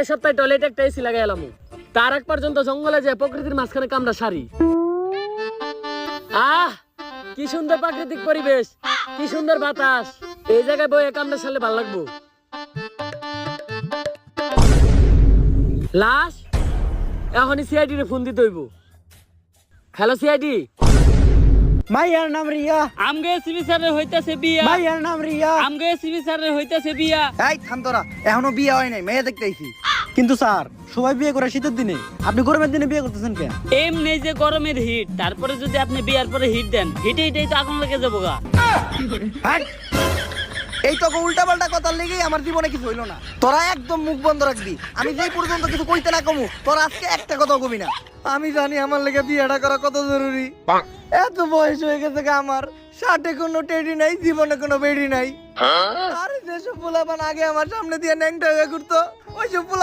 সপ্তাহে টয়লেট একটা এসি লাগাই এলাম, তার এক পর্যন্ত জঙ্গলে যায় প্রকৃতির মাঝখানে কামড়া সারি। আহ কি সুন্দর প্রাকৃতিক পরিবেশ, কি সুন্দর বাতাস, এই জায়গায় বই কামড়া সারলে ভালো লাগবো। লাশ এখনই সিআইডি রে ফোন দিতে হইব। হ্যালো সিআইডি, মাইয়ার নাম রিয়া। আমগে সিবি স্যারের হইতাছে বিয়া। মাইয়ার নাম রিয়া। আমগে সিবি স্যারের হইতাছে বিয়া। এই থাম তোরা, এখনো বিয়ে হয় নাই, মেয়ে দেখতে আইছি। কিন্তু স্যার সবাই বিয়ে করে শীতের দিনে, আপনি গরমের দিনে বিয়ে করতেছেন কেন? এমনি যে গরমের হিট, তারপরে যদি আপনি বিয়ার পরে হিট দেন, হিটেই তো আগুন লেগে যাবো গা। হাট! এই তো উল্টা পাল্টা কথার লেগেই আমার জীবনে কিছু হইলো না। তোরা একদম মুখ বন্ধ রাখবি, আমি যেই পর্যন্ত কিছু কইতে না কমু তোরা আজকে একটা কথা কবি না। আমি জানি আমার লেগে বিয়েটা করা কত জরুরি। এত বয়স হয়ে গেছে আমার, ষাটে কোনো টেডি নাই, জীবনে কোনো বেডি নাই। আরে যেসব পোলাপান আগে আমার সামনে দিয়ে ন্যাংটা হয়ে ঘুরতো, ওইসব পোলা